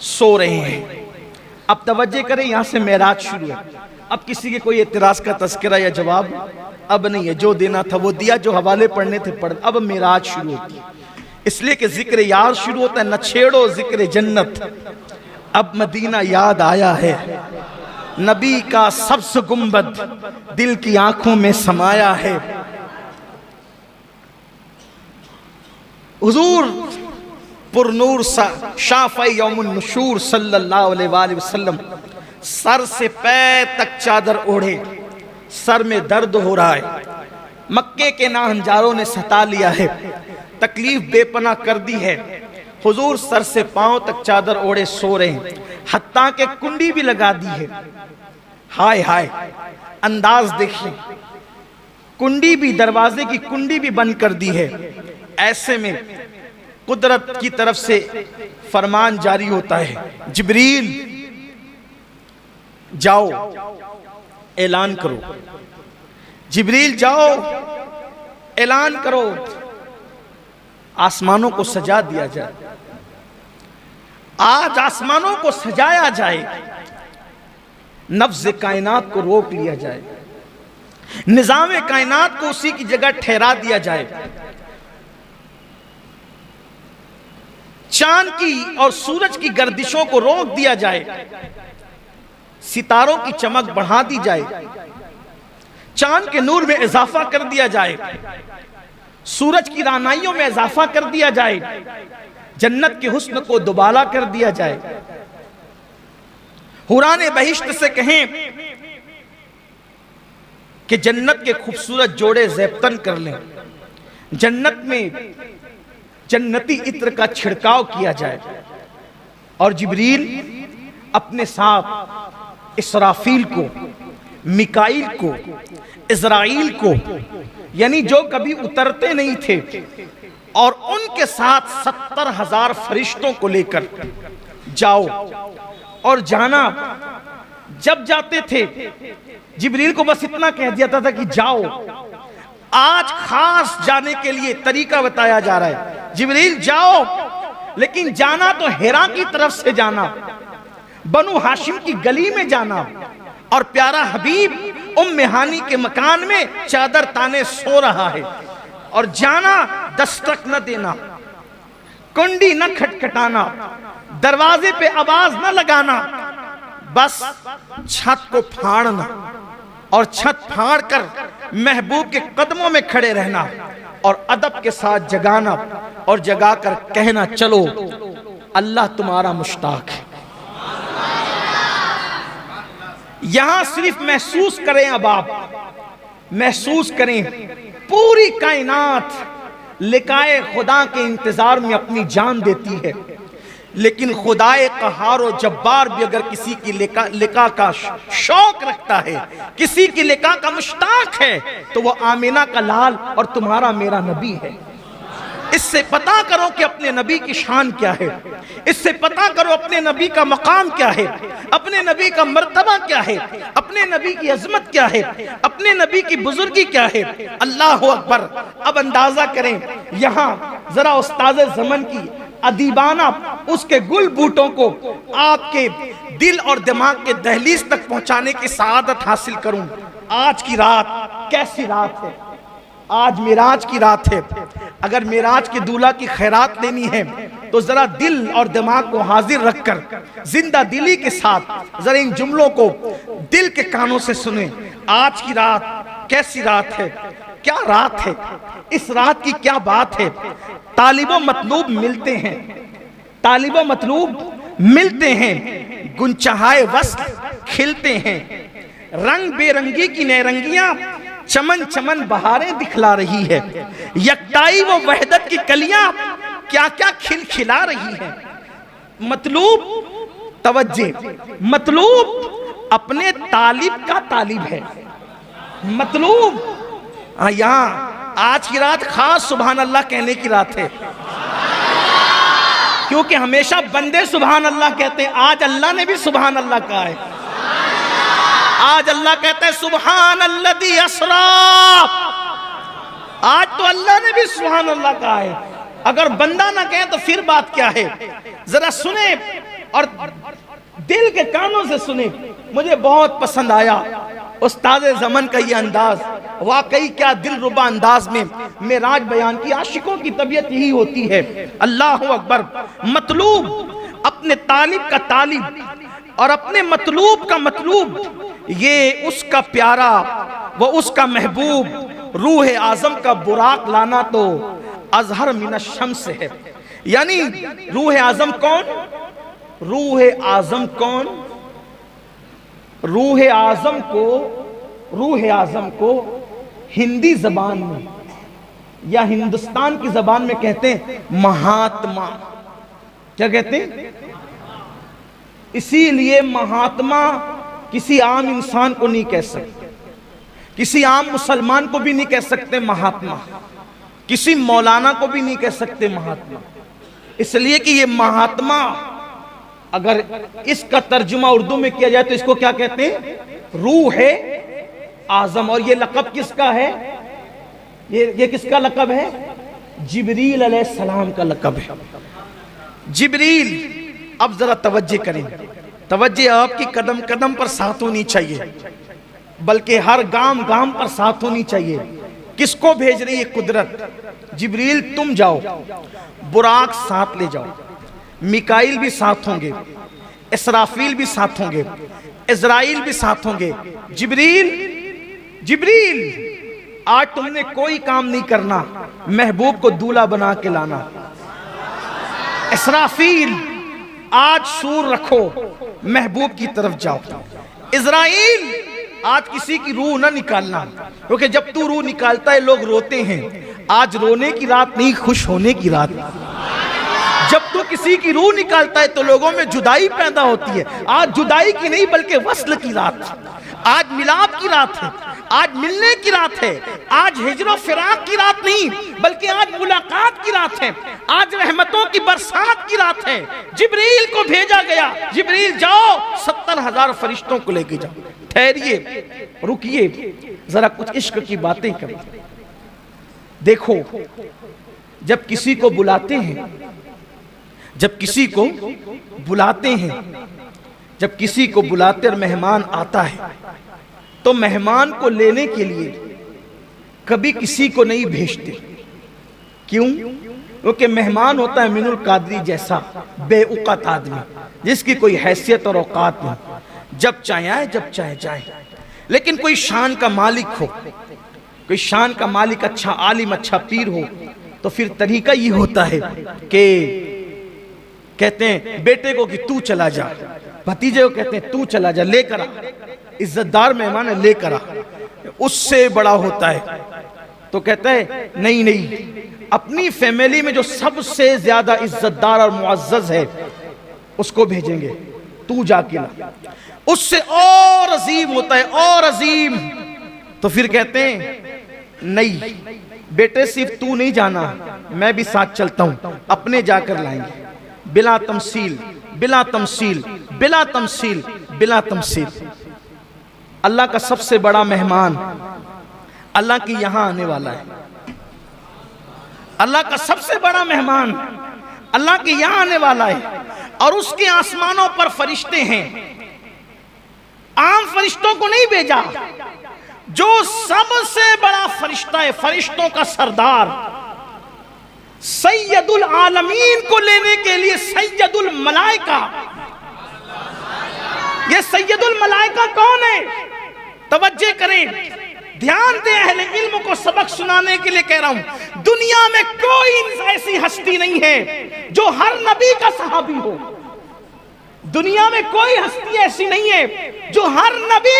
सो रहे हैं। अब तवज्जो करें, यहां से मेराज शुरू है। अब किसी के कोई एतराज का तस्करा या जवाब अब नहीं है। जो देना था वो दिया, जो हवाले पढ़ने थे पढ़। अब मेराज शुरू होती है, इसलिए कि जिक्र यार शुरू होता है। न छेड़ो जिक्र जन्नत, अब मदीना याद आया है। नबी का सब्ज गुंबद दिल की आंखों में समाया है। हुजूर पुरनूर शाफ़ई यौमुन नुशूर सल्लल्लाहु अलैहि वसल्लम सर से पैर तक चादर ओढ़े, सर में दर्द हो रहा है। मक्के के नाहंजारों ने सता लिया है, तकलीफ बेपना कर दी है। हुजूर सर से पांव तक चादर ओढ़े सो रहे हैं, हत्ता के कुंडी भी लगा दी है। हाय हाय, अंदाज देखिए, कुंडी भी, दरवाजे की कुंडी भी बंद कर दी है। ऐसे में कुदरत की तरफ से फरमान जारी होता है, जिब्रील जाओ ऐलान करो, जिब्रील जाओ ऐलान करो, आसमानों को सजा दिया जाए। आज आसमानों को सजाया जाए, नफ्ज़ कायनात को रोक लिया जाए, निज़ाम कायनात को उसी की जगह ठहरा दिया जाए। चांद की और सूरज की गर्दिशों को रोक दिया जाए, सितारों की चमक बढ़ा दी जाए, चांद के नूर में इजाफा कर दिया जाए, सूरज की रानाइयों में इजाफा कर दिया जाए, जन्नत के हुस्न को दुबाला कर दिया जाए। हुराने बहिश्त से कहें कि जन्नत के खूबसूरत जोड़े ज़ेबतन कर लें, जन्नत में जन्नती इत्र का छिड़काव किया जाए, और जिब्रील अपने साथ इसराफील को, मिकाईल को, इज़राइल को, यानी जो कभी उतरते नहीं थे, और उनके साथ 70,000 फरिश्तों को लेकर जाओ। और जाना, जब जाते थे जिब्रील को बस इतना कह दिया था कि जाओ। आज खास जाने के लिए तरीका बताया जा रहा है, जिब्रील जाओ, लेकिन जाना तो हिरा की तरफ से जाना, बनु हाशिम की गली में जाना, और प्यारा हबीब उम्मे हानी के मकान में चादर ताने सो रहा है। और जाना, दस्तक न देना, कुंडी न खटखटाना, दरवाजे पे आवाज न लगाना, बस छत को फाड़ना, और छत फाड़ कर महबूब के कदमों में खड़े रहना, और अदब के साथ जगाना, और जगाकर कहना, चलो अल्लाह तुम्हारा मुश्ताक है। यहां सिर्फ महसूस करें, अब आप महसूस करें, पूरी कायनात लिकाए खुदा के इंतजार में अपनी जान देती है, लेकिन खुदाए कहार और जब्बार भी अगर किसी की लिका का शौक रखता है, किसी की लिका का मुश्ताक है, तो वो आमीना का लाल और तुम्हारा मेरा नबी है। इससे पता करो कि अपने नबी की शान क्या है, इससे पता करो अपने नबी का मकाम क्या है, अपने नबी का मर्तबा क्या है, अपने नबी की अजमत क्या है, अपने नबी की बुजुर्गी क्या है। अल्लाह अकबर। अब अंदाजा करें, यहाँ जरा उस्ताद ज़मन की अदीबाना उसके गुल बूटों को आपके दिल और दिमाग के दहलीज तक पहुंचाने की सआदत हासिल करूं। आज की रात कैसी रात है, आज मेराज की रात है। अगर मेराज के दूल्हा की खैरात लेनी है तो जरा दिल और दिमाग को हाजिर रखकर जिंदा दिली के साथ जरा इन जुमलों को दिल के कानों से सुने। आज की रात कैसी रात है, क्या रात है, इस रात की क्या बात है। तालिबो मतलूब मिलते हैं, तालिबो मतलूब मिलते हैं, गुंचहाए वस्ल खिलते हैं, रंग बेरंगी की नैरंगियां चमन चमन बहारें दिखला रही है, यकताई वो वहदत की कलियां क्या क्या खिलखिला रही है। मतलूब, तवज्जे, मतलूब अपने तालिब का तालिब है। मतलूब यहाँ आज की रात खास सुभान अल्लाह कहने की रात है, क्योंकि हमेशा बंदे सुभान अल्लाह कहते हैं, आज अल्लाह ने भी सुभान अल्लाह कहा है। आज अल्लाह कहता है सुभान अल्लज़ी असरा, आज तो अल्लाह ने भी सुभान अल्लाह कहा है। अगर बंदा ना कहे तो फिर बात क्या है? जरा सुने और दिल के कानों से सुने। मुझे बहुत पसंद आया उस्ताद ज़मन का ये अंदाज, वाकई क्या दिलरुबा अंदाज में मेराज बयान की। आशिकों की तबीयत यही होती है। अल्लाह अकबर। मतलूब अपने तालिब का तालिब और अपने मतलूब का मतलूब, ये उसका प्यारा व उसका महबूब रूह आज़म का बुराक लाना तो अजहर मिन शम्स है। यानी रूह आज़म कौन? रूह आज़म कौन? रूह आज़म को हिंदी जबान में या हिंदुस्तान की जबान में कहते हैं महात्मा। क्या कहते हैं? इसीलिए महात्मा किसी आम इंसान को नहीं कह सकते, किसी आम मुसलमान को भी नहीं कह सकते महात्मा, किसी मौलाना को भी नहीं कह सकते महात्मा। इसलिए कि ये महात्मा, अगर इसका तर्जुमा उर्दू में किया जाए तो इसको क्या कहते हैं? रूह आज़म। और ये लक़ब किसका है? ये किसका लक़ब है? जिब्रील अलैहिस्सलाम का लक़ब है। जिब्रील। अब जरा तवज्जो करें, तवज्जो आपकी कदम कदम पर साथ होनी चाहिए, बल्कि हर गाम गाम पर साथ होनी चाहिए। किसको भेज रही है कुदरत? जिब्रील तुम जाओ, बुराक साथ ले जाओ, मिकाइल भी साथ होंगे, इसराफील भी साथ होंगे, इज़राइल भी साथ होंगे। जिब्रील, जिब्रील आज तुमने कोई काम नहीं करना, महबूब को दूल्हा बना के लाना। इसराफील आज सूर रखो, महबूब की तरफ जाओ। इज़राइल आज किसी की रूह ना निकालना, क्योंकि जब तू रूह निकालता है लोग रोते हैं। आज रोने की रात नहीं, खुश होने की रात। जब तू किसी की रूह निकालता है तो लोगों में जुदाई पैदा होती है। आज जुदाई की नहीं बल्कि वस्ल की रात, आज मिलाप की रात है, आज मिलने की रात है। आज हिजरो फिराक की रात नहीं बल्कि आज मुलाकात की रात है, आज रहमतों की बरसात की रात है। जिब्रील को भेजा गया, जिब्रील जाओ 70,000 फरिश्तों को लेके जाओ। ठहरिए, रुकिए, जरा कुछ इश्क की बातें करें। देखो, जब किसी को बुलाते हैं, जब किसी को बुलाते हैं, जब किसी को बुलाते और मेहमान आता है तो मेहमान को लेने के लिए कभी किसी को नहीं भेजते। क्यों? क्योंकि मेहमान होता है मिनुल कादरी जैसा बेउक़त आदमी, जिसकी कोई हैसियत और औकात नहीं, जब चाहे आए जब चाहे जाए। लेकिन कोई शान का मालिक हो, कोई शान का मालिक, अच्छा आलिम, अच्छा पीर हो, तो फिर तरीका ये होता है कि कहते हैं बेटे को कि तू चला जा, भतीजे को कहते हैं तू चला जा, लेकर आ। इज्जतदार मेहमान है, लेकर आ। उससे बड़ा होता है तो कहता है नहीं नहीं, अपनी फैमिली में जो सबसे ज्यादा इज्जतदार और मुअज़्ज़ज़ है उसको भेजेंगे, तू जाके ला। उससे और अजीम होता है, और अजीम। तो फिर कहते हैं नहीं बेटे, सिर्फ तू नहीं जाना, मैं भी साथ चलता हूं, अपने जाकर लाएंगे। बिला तमसील, बिला तमसील, बिला तमसील, बिला तमसील। अल्लाह का सबसे बड़ा मेहमान अल्लाह की यहां आने वाला है। अल्लाह का सबसे बड़ा मेहमान अल्लाह के यहां आने वाला है, और उसके आसमानों पर फरिश्ते हैं। आम फरिश्तों को नहीं भेजा, जो सबसे बड़ा फरिश्ता है, फरिश्तों का सरदार, सैयदुल आलमीन को लेने के लिए सैयदुल मलाइका। ये सैयदुल मलाइका कौन है? तवज्जो करें, ध्यान दें, अहले इल्म को सबक सुनाने के लिए कह रहा हूं। दुनिया में कोई ऐसी हस्ती नहीं है जो हर नबी का सहाबी हो। दुनिया में कोई हस्ती ऐसी नहीं है जो हर नबी